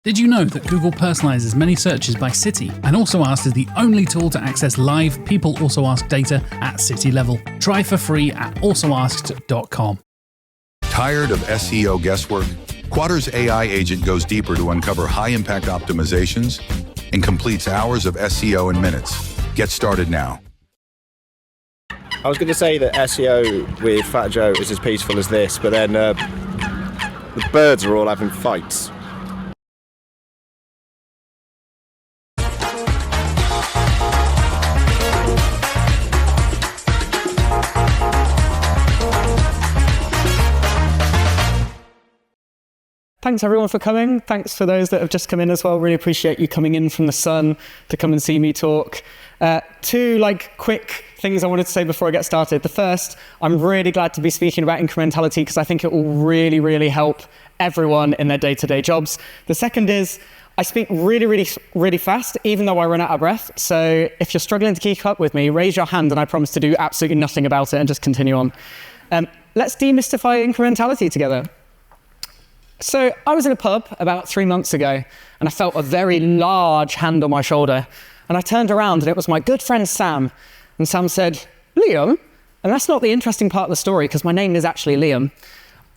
Did you know that Google personalizes many searches by city, and Also Asked is the only tool to access live People Also Ask data at city level? Try for free at alsoasked.com. Tired of SEO guesswork? Quadra's AI agent goes deeper to uncover high-impact optimizations and completes hours of SEO in minutes. Get started now. I was going to say that SEO with Fat Joe is as peaceful as this, but then the birds are all having fights. Thanks everyone for coming. Thanks for those that have just come in as well. Really appreciate you coming in from the sun to come and see me talk. Two quick things I wanted to say before I get started. The first, I'm really glad to be speaking about incrementality because I think it will really, really help everyone in their day-to-day jobs. The second is, I speak really, really, really fast, even though I run out of breath. So if you're struggling to keep up with me, raise your hand and I promise to do absolutely nothing about it and just continue on. Let's demystify incrementality together. So I was in a pub about 3 months ago and I felt a very large hand on my shoulder. And I turned around and it was my good friend Sam. And Sam said, "Liam," and that's not the interesting part of the story because my name is actually Liam,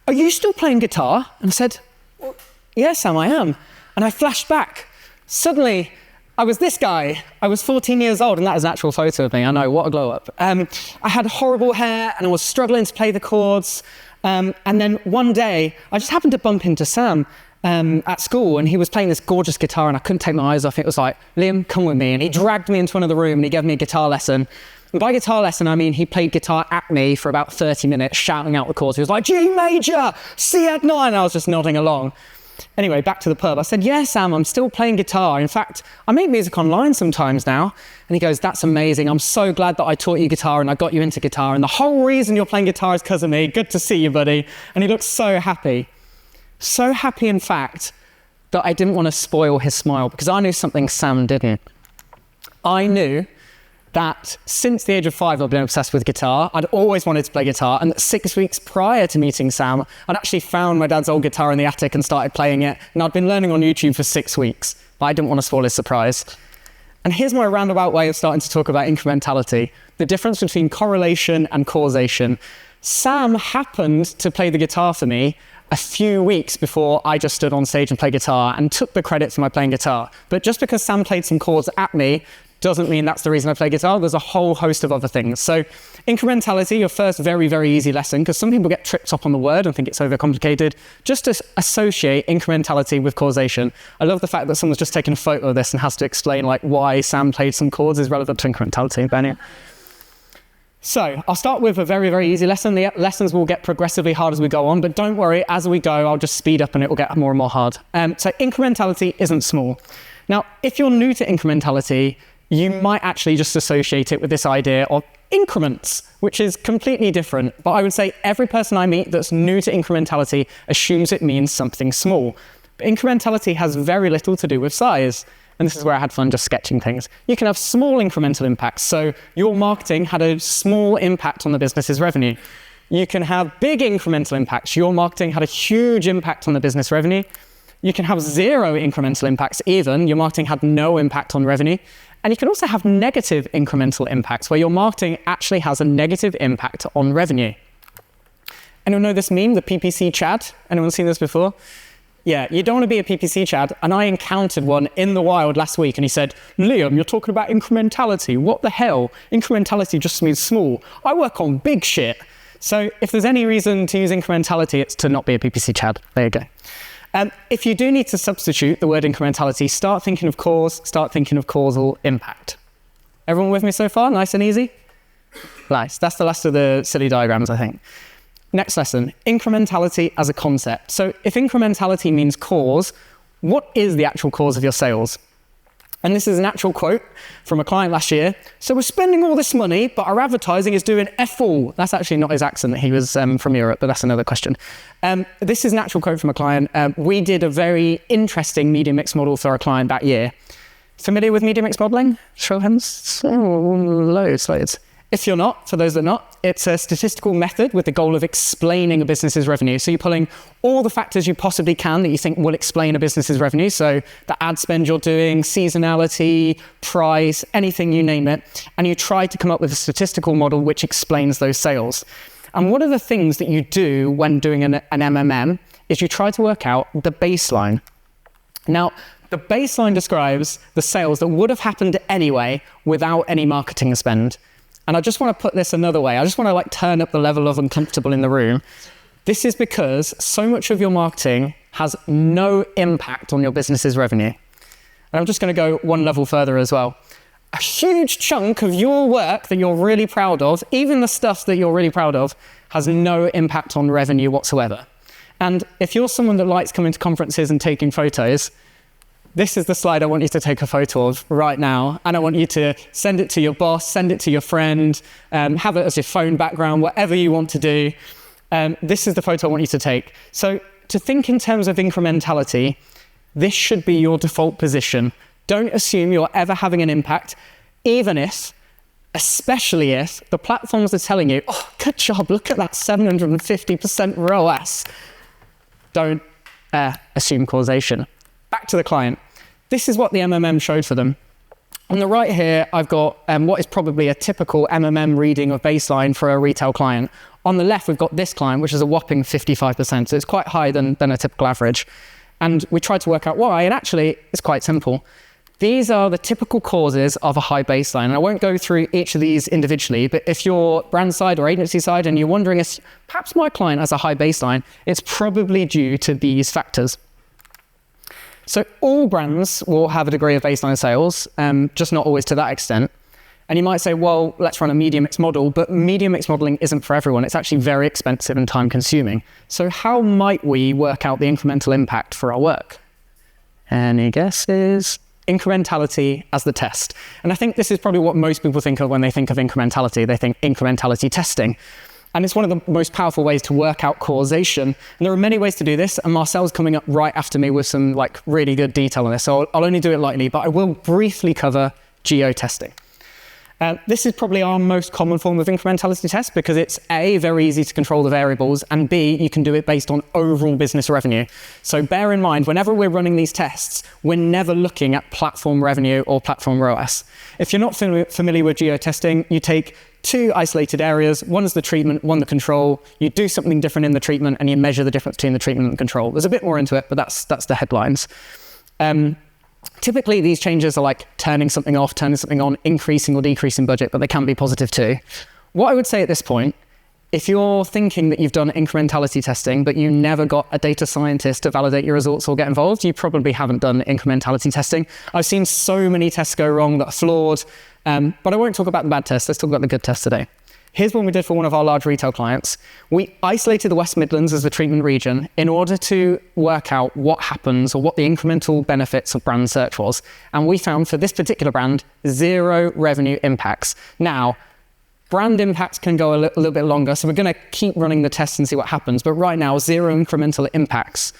"are you still playing guitar?" And I said, "Well, yeah, Sam, I am." And I flashed back. Suddenly, I was this guy. I was 14 years old, and that is an actual photo of me. I know, what a glow up. I had horrible hair and I was struggling to play the chords. And then one day, I just happened to bump into Sam at school, and he was playing this gorgeous guitar, and I couldn't take my eyes off it. It was like, "Liam, come with me." And he dragged me into another room, and he gave me a guitar lesson. And by guitar lesson, I mean he played guitar at me for about 30 minutes, shouting out the chords. He was like, "G major, C add 9. I was just nodding along. Anyway, back to the pub. I said, "Yeah, Sam, I'm still playing guitar. In fact, I make music online sometimes now." And he goes, "That's amazing. I'm so glad that I taught you guitar and I got you into guitar. And the whole reason you're playing guitar is because of me. Good to see you, buddy." And he looked so happy. So happy, in fact, that I didn't want to spoil his smile because I knew something Sam didn't. I knew that since the age of 5, I've been obsessed with guitar. I'd always wanted to play guitar, and that 6 weeks prior to meeting Sam, I'd actually found my dad's old guitar in the attic and started playing it, and I'd been learning on YouTube for 6 weeks, but I didn't want to spoil his surprise. And here's my roundabout way of starting to talk about incrementality, the difference between correlation and causation. Sam happened to play the guitar for me a few weeks before I just stood on stage and played guitar and took the credit for my playing guitar. But just because Sam played some chords at me doesn't mean that's the reason I play guitar. There's a whole host of other things. So incrementality, your first very, very easy lesson, because some people get tripped up on the word and think it's overcomplicated, just to associate incrementality with causation. I love the fact that someone's just taken a photo of this and has to explain why Sam played some chords is relevant to incrementality. Benny. So I'll start with a very, very easy lesson. The lessons will get progressively hard as we go on, but don't worry, as we go, I'll just speed up and it will get more and more hard. So incrementality isn't small. Now, if you're new to incrementality, you might actually just associate it with this idea of increments, which is completely different. But I would say every person I meet that's new to incrementality assumes it means something small. But incrementality has very little to do with size. And this is where I had fun just sketching things. You can have small incremental impacts. So your marketing had a small impact on the business's revenue. You can have big incremental impacts. Your marketing had a huge impact on the business revenue. You can have 0 incremental impacts even. Your marketing had no impact on revenue. And you can also have negative incremental impacts where your marketing actually has a negative impact on revenue. Anyone know this meme, the PPC Chad? Anyone seen this before? Yeah, you don't want to be a PPC Chad. And I encountered one in the wild last week and he said, "Liam, you're talking about incrementality. What the hell? Incrementality just means small. I work on big shit." So if there's any reason to use incrementality, it's to not be a PPC Chad. There you go. If you do need to substitute the word incrementality, start thinking of cause, start thinking of causal impact. Everyone with me so far? Nice and easy? Nice. That's the last of the silly diagrams, I think. Next lesson, incrementality as a concept. So if incrementality means cause, what is the actual cause of your sales? And this is an actual quote from a client last year. "So we're spending all this money, but our advertising is doing F all." That's actually not his accent. He was from Europe, but that's another question. This is an actual quote from a client. We did a very interesting media mix model for our client that year. Familiar with media mix modeling? Show hands. Oh, loads. If you're not, for those that are not, it's a statistical method with the goal of explaining a business's revenue. So you're pulling all the factors you possibly can that you think will explain a business's revenue. So the ad spend you're doing, seasonality, price, anything, you name it. And you try to come up with a statistical model which explains those sales. And one of the things that you do when doing an MMM is you try to work out the baseline. Now, the baseline describes the sales that would have happened anyway without any marketing spend. And I just want to put this another way. I just want to turn up the level of uncomfortable in the room. This is because so much of your marketing has no impact on your business's revenue. And I'm just going to go one level further as well. A huge chunk of your work that you're really proud of, even the stuff that you're really proud of, has no impact on revenue whatsoever. And if you're someone that likes coming to conferences and taking photos, this is the slide I want you to take a photo of right now. And I want you to send it to your boss, send it to your friend, have it as your phone background, whatever you want to do. This is the photo I want you to take. So to think in terms of incrementality, this should be your default position. Don't assume you're ever having an impact, even if, especially if, the platforms are telling you, oh, good job, look at that 750% ROAS. Don't assume causation. Back to the client. This is what the MMM showed for them. On the right here, I've got what is probably a typical MMM reading of baseline for a retail client. On the left, we've got this client, which is a whopping 55%. So it's quite higher than a typical average. And we tried to work out why, and actually, it's quite simple. These are the typical causes of a high baseline. And I won't go through each of these individually, but if you're brand side or agency side and you're wondering if perhaps my client has a high baseline, it's probably due to these factors. So all brands will have a degree of baseline sales, just not always to that extent. And you might say, well, let's run a media mix model, but media mix modeling isn't for everyone. It's actually very expensive and time consuming. So how might we work out the incremental impact for our work? Any guesses? Incrementality as the test. And I think this is probably what most people think of when they think of incrementality. They think incrementality testing. And it's one of the most powerful ways to work out causation. And there are many ways to do this, and Marcel's coming up right after me with some really good detail on this. So I'll only do it lightly, but I will briefly cover geo-testing. This is probably our most common form of incrementality test because it's A, very easy to control the variables, and B, you can do it based on overall business revenue. So bear in mind, whenever we're running these tests, we're never looking at platform revenue or platform ROAS. If you're not familiar with geo-testing, you take two isolated areas, one is the treatment, one the control. You do something different in the treatment and you measure the difference between the treatment and the control. There's a bit more into it, but that's the headlines. Typically, these changes are like turning something off, turning something on, increasing or decreasing budget, but they can be positive too. What I would say at this point, if you're thinking that you've done incrementality testing, but you never got a data scientist to validate your results or get involved, you probably haven't done incrementality testing. I've seen so many tests go wrong that are flawed, but I won't talk about the bad tests. Let's talk about the good tests today. Here's one we did for one of our large retail clients. We isolated the West Midlands as the treatment region in order to work out what happens or what the incremental benefits of brand search was. And we found for this particular brand, 0 revenue impacts. Now, brand impacts can go a little bit longer, so we're going to keep running the tests and see what happens. But right now, 0 incremental impacts.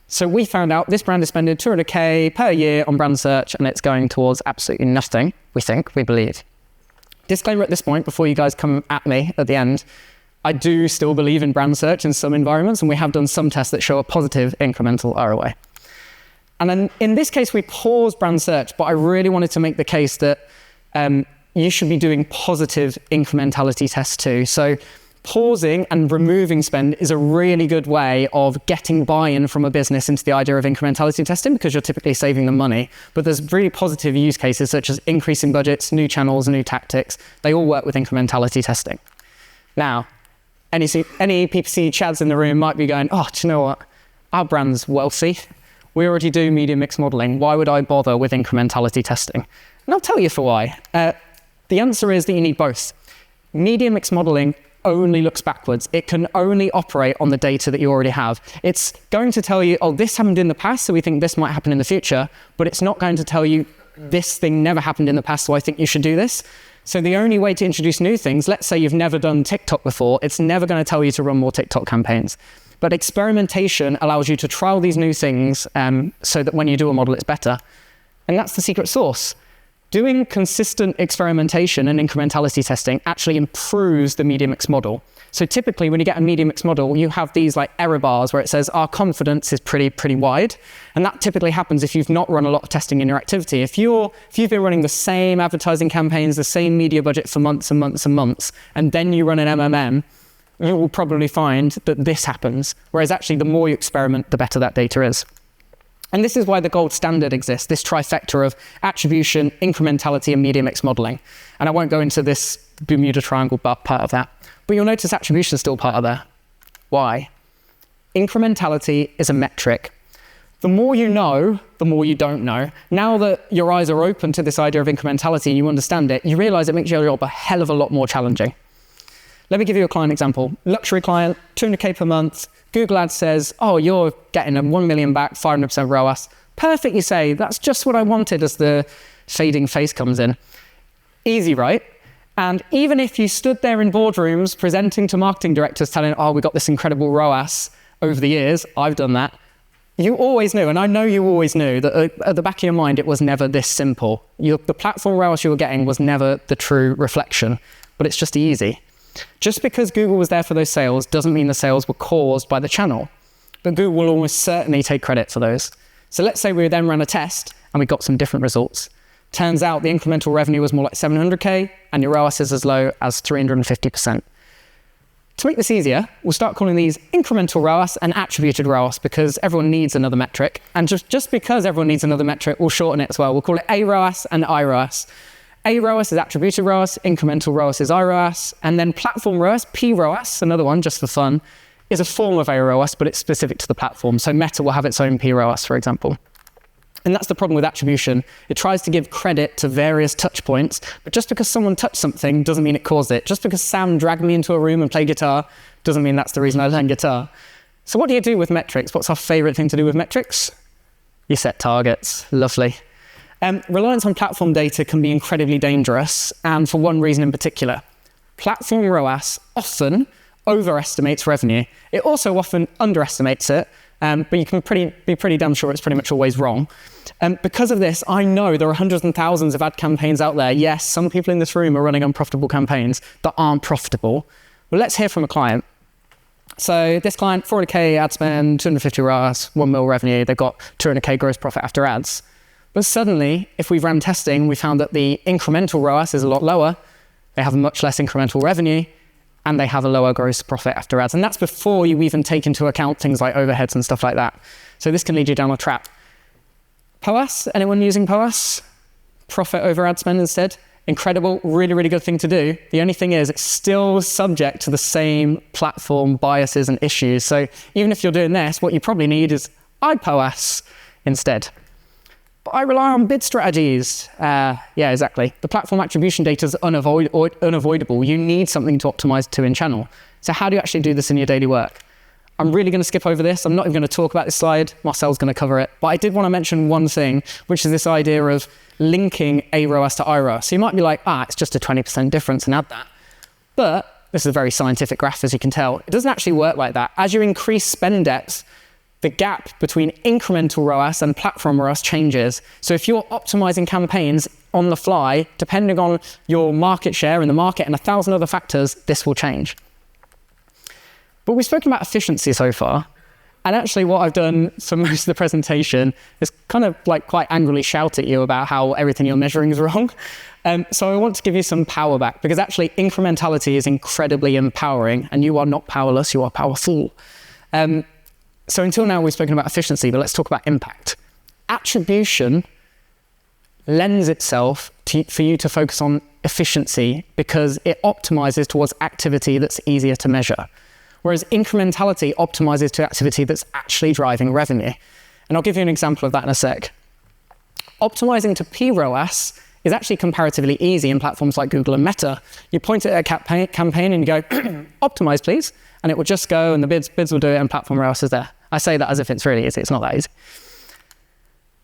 So we found out this brand is spending 200K per year on brand search, and it's going towards absolutely nothing, we believe. Disclaimer at this point, before you guys come at me at the end, I do still believe in brand search in some environments, and we have done some tests that show a positive incremental ROI. And then in this case, we paused brand search, but I really wanted to make the case that you should be doing positive incrementality tests too. So pausing and removing spend is a really good way of getting buy-in from a business into the idea of incrementality testing because you're typically saving them money. But there's really positive use cases such as increasing budgets, new channels, new tactics. They all work with incrementality testing. Now, any PPC chads in the room might be going, oh, do you know what? Our brand's wealthy. We already do media mix modeling. Why would I bother with incrementality testing? And I'll tell you for why. The answer is that you need both. Media mix modeling only looks backwards. It can only operate on the data that you already have. It's going to tell you, oh, this happened in the past, so we think this might happen in the future, but it's not going to tell you this thing never happened in the past, so I think you should do this. So the only way to introduce new things, let's say you've never done TikTok before, it's never going to tell you to run more TikTok campaigns. But experimentation allows you to trial these new things so that when you do a model, it's better. And that's the secret sauce. doing consistent experimentation and incrementality testing actually improves the media mix model. So typically when you get a media mix model, you have these like error bars where it says our confidence is pretty wide. And that typically happens if you've not run a lot of testing in your activity. If you've been running the same advertising campaigns, the same media budget for months and months and months, and then you run an MMM, you will probably find that this happens. Whereas actually the more you experiment, the better that data is. And this is why the gold standard exists, this trifecta of attribution, incrementality, and media mix modeling. And I won't go into this Bermuda Triangle part of that. But you'll notice attribution is still part of there. Why? Incrementality is a metric. The more you know, the more you don't know. Now that your eyes are open to this idea of incrementality and you understand it, you realize it makes your job a hell of a lot more challenging. Let me give you a client example. Luxury client, 200K per month. Google Ads says, oh, you're getting a 1 million back, 500% ROAS. Perfect, you say. That's just what I wanted as the fading face comes in. Easy, right? And even if you stood there in boardrooms presenting to marketing directors telling, oh, we got this incredible ROAS over the years, I've done that, you always knew, and I know you always knew, that at the back of your mind, it was never this simple. The platform ROAS you were getting was never the true reflection, but it's just easy. Just because Google was there for those sales doesn't mean the sales were caused by the channel, but Google will almost certainly take credit for those. So let's say we then ran a test and we got some different results. Turns out the incremental revenue was more like 700K and your ROAS is as low as 350%. To make this easier, we'll start calling these incremental ROAS and attributed ROAS because everyone needs another metric. And just because everyone needs another metric, we'll shorten it as well. We'll call it AROAS and IROAS. AROAS is attributed ROAS, incremental ROAS is IROAS, and then platform ROAS, PROAS, another one just for fun, is a form of AROAS, but it's specific to the platform. So Meta will have its own PROAS, for example. And that's the problem with attribution. It tries to give credit to various touch points, but just because someone touched something doesn't mean it caused it. Just because Sam dragged me into a room and played guitar doesn't mean that's the reason I learned guitar. So what do you do with metrics? What's our favorite thing to do with metrics? You set targets. Lovely. Reliance on platform data can be incredibly dangerous, and for one reason in particular. Platform ROAS often overestimates revenue. It also often underestimates it, but you can be pretty damn sure it's pretty much always wrong. Because of this, I know there are hundreds and thousands of ad campaigns out there. Yes, some people in this room are running unprofitable campaigns that aren't profitable. Well, let's hear from a client. So this client, 400K ad spend, 250 ROAS, 1 mil revenue. They've got 200K gross profit after ads. But suddenly, if we ran testing, we found that the incremental ROAS is a lot lower. They have much less incremental revenue, and they have a lower gross profit after ads. And that's before you even take into account things like overheads and stuff like that. So this can lead you down a trap. POAS, anyone using POAS? Profit over ad spend instead? Incredible, really, really good thing to do. The only thing is it's still subject to the same platform biases and issues. So even if you're doing this, what you probably need is iPOAS instead. But I rely on bid strategies. Yeah, exactly. The platform attribution data is unavoidable. You need something to optimize to in channel. So how do you actually do this in your daily work? I'm really going to skip over this. I'm not even going to talk about this slide. Marcel's going to cover it. But I did want to mention one thing, which is this idea of linking AROAS to IROAS. So you might be like, it's just a 20% difference and add that. But this is a very scientific graph, as you can tell. It doesn't actually work like that. As you increase spend depth, the gap between incremental ROAS and platform ROAS changes. So if you're optimizing campaigns on the fly, depending on your market share in the market and 1,000 other factors, this will change. But we've spoken about efficiency so far. And actually what I've done for most of the presentation is kind of like quite angrily shout at you about how everything you're measuring is wrong. So I want to give you some power back, because actually incrementality is incredibly empowering, and you are not powerless, you are powerful. So until now, we've spoken about efficiency, but let's talk about impact. Attribution lends itself for you to focus on efficiency because it optimizes towards activity that's easier to measure. Whereas incrementality optimizes to activity that's actually driving revenue. And I'll give you an example of that in a sec. Optimizing to PROAS is actually comparatively easy in platforms like Google and Meta. You point at a campaign and you go, optimize please, and it will just go and the bids will do it and platform ROAS is there. I say that as if it's really easy. It's not that easy.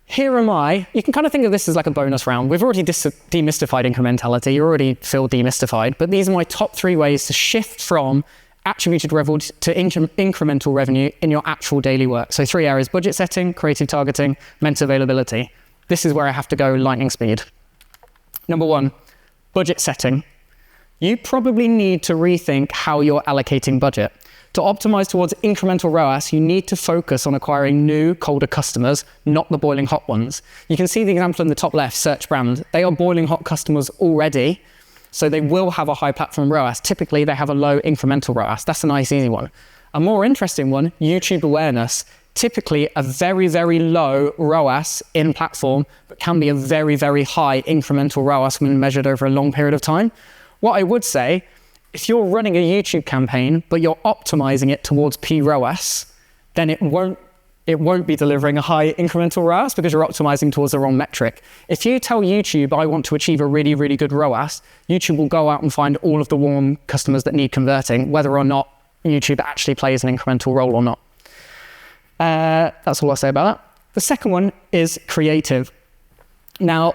Here am I. You can kind of think of this as like a bonus round. We've already demystified incrementality. You already feel demystified. But these are my top 3 ways to shift from attributed revenue to incremental revenue in your actual daily work. So 3 areas: budget setting, creative targeting, mental availability. This is where I have to go lightning speed. Number one, budget setting. You probably need to rethink how you're allocating budget. To optimize towards incremental ROAS, you need to focus on acquiring new, colder customers, not the boiling hot ones. You can see the example in the top left, search brand. They are boiling hot customers already, so they will have a high platform ROAS. Typically, they have a low incremental ROAS. That's a nice, easy one. A more interesting one, YouTube awareness. Typically a very, very low ROAS in platform, but can be a very, very high incremental ROAS when measured over a long period of time. What I would say, if you're running a YouTube campaign, but you're optimizing it towards PROAS, then it won't be delivering a high incremental ROAS because you're optimizing towards the wrong metric. If you tell YouTube, I want to achieve a really, really good ROAS, YouTube will go out and find all of the warm customers that need converting, whether or not YouTube actually plays an incremental role or not. That's all I'll say about that. The second one is creative. Now,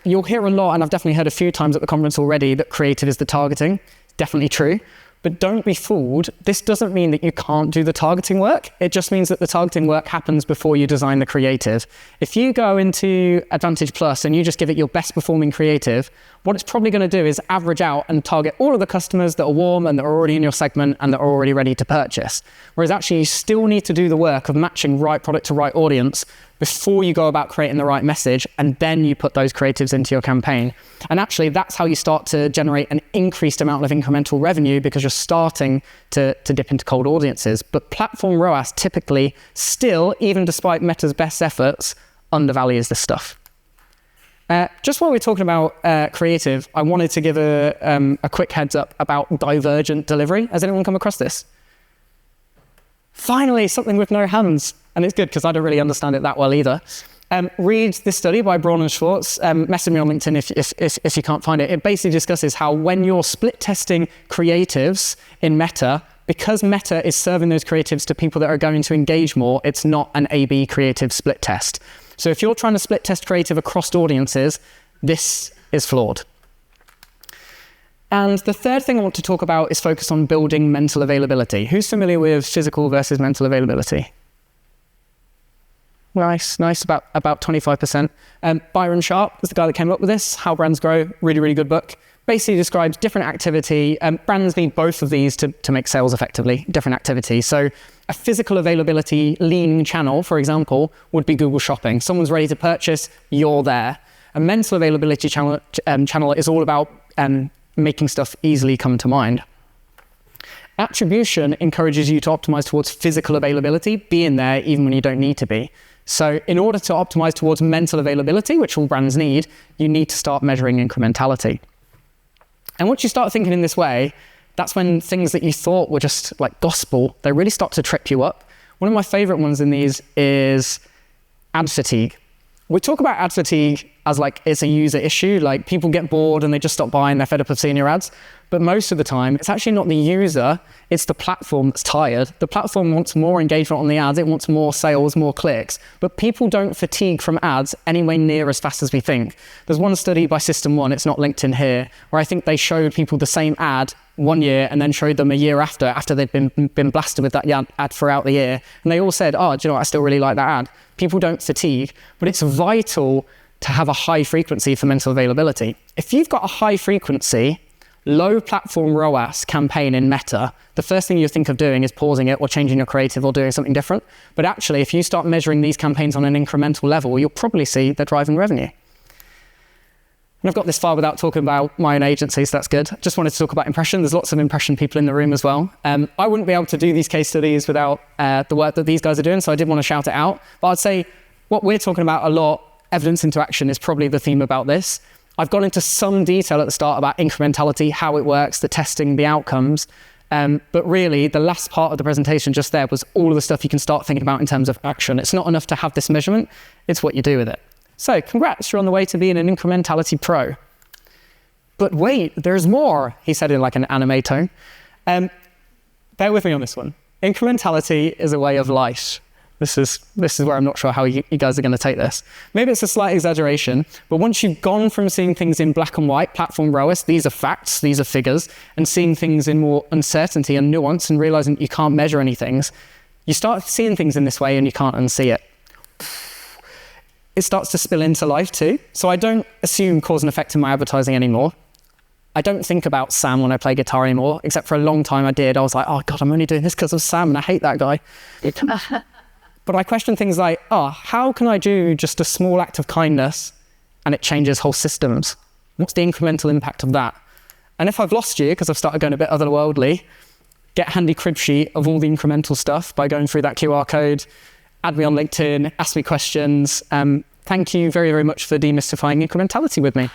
you'll hear a lot, and I've definitely heard a few times at the conference already, that creative is the targeting. Definitely true. But don't be fooled. This doesn't mean that you can't do the targeting work. It just means that the targeting work happens before you design the creative. If you go into Advantage Plus and you just give it your best performing creative, what it's probably going to do is average out and target all of the customers that are warm and that are already in your segment and that are already ready to purchase. Whereas actually you still need to do the work of matching right product to right audience before you go about creating the right message, and then you put those creatives into your campaign. And actually that's how you start to generate an increased amount of incremental revenue, because you're starting to dip into cold audiences. But platform ROAS typically still, even despite Meta's best efforts, undervalues this stuff. Just while we're talking about creative, I wanted to give a quick heads up about divergent delivery. Has anyone come across this? Finally, something with no hands. And it's good because I don't really understand it that well either. Read this study by Braun and Schwartz. Message me on LinkedIn if you can't find it. It basically discusses how when you're split testing creatives in Meta, because Meta is serving those creatives to people that are going to engage more, it's not an A/B creative split test. So if you're trying to split test creative across audiences, this is flawed. And the third thing I want to talk about is focus on building mental availability. Who's familiar with physical versus mental availability? Nice, about 25%. Byron Sharp was the guy that came up with this, How Brands Grow, really, really good book. Basically describes different activity. Brands need both of these to make sales effectively, different activity. So a physical availability lean channel, for example, would be Google Shopping. Someone's ready to purchase, you're there. A mental availability channel is all about making stuff easily come to mind. Attribution encourages you to optimize towards physical availability, being there even when you don't need to be. So in order to optimize towards mental availability, which all brands need, you need to start measuring incrementality. And once you start thinking in this way, that's when things that you thought were just like gospel, they really start to trip you up. One of my favorite ones in these is ad fatigue. We talk about ad fatigue as like it's a user issue, like people get bored and they just stop buying, they're fed up of seeing your ads. But most of the time, it's actually not the user, it's the platform that's tired. The platform wants more engagement on the ads, it wants more sales, more clicks. But people don't fatigue from ads anywhere near as fast as we think. There's one study by System 1, it's not linked in here, where I think they showed people the same ad 1 year and then showed them a year after they'd been blasted with that ad throughout the year. And they all said, oh, do you know what, I still really like that ad. People don't fatigue, but it's vital to have a high frequency for mental availability. If you've got a high frequency, low platform ROAS campaign in Meta, the first thing you think of doing is pausing it or changing your creative or doing something different. But actually, if you start measuring these campaigns on an incremental level, you'll probably see they're driving revenue. And I've got this far without talking about my own agency, so that's good. Just wanted to talk about impression. There's lots of impression people in the room as well. I wouldn't be able to do these case studies without the work that these guys are doing, so I did want to shout it out. But I'd say what we're talking about a lot, evidence into action, is probably the theme about this. I've gone into some detail at the start about incrementality, how it works, the testing, the outcomes. But really, the last part of the presentation just there was all of the stuff you can start thinking about in terms of action. It's not enough to have this measurement, it's what you do with it. So congrats, you're on the way to being an incrementality pro. But wait, there's more, he said in like an anime tone. Bear with me on this one. Incrementality is a way of life. This is where I'm not sure how you guys are going to take this. Maybe it's a slight exaggeration, but once you've gone from seeing things in black and white, platform ROAS, these are facts, these are figures, and seeing things in more uncertainty and nuance and realizing you can't measure any things, you start seeing things in this way and you can't unsee it. it starts to spill into life too. So I don't assume cause and effect in my advertising anymore. I don't think about Sam when I play guitar anymore, except for a long time I did. I was like, oh God, I'm only doing this because of Sam and I hate that guy. But I question things like, how can I do just a small act of kindness and it changes whole systems? What's the incremental impact of that? And if I've lost you, because I've started going a bit otherworldly, get a handy crib sheet of all the incremental stuff by going through that QR code, add me on LinkedIn, ask me questions. Thank you very, very much for demystifying incrementality with me.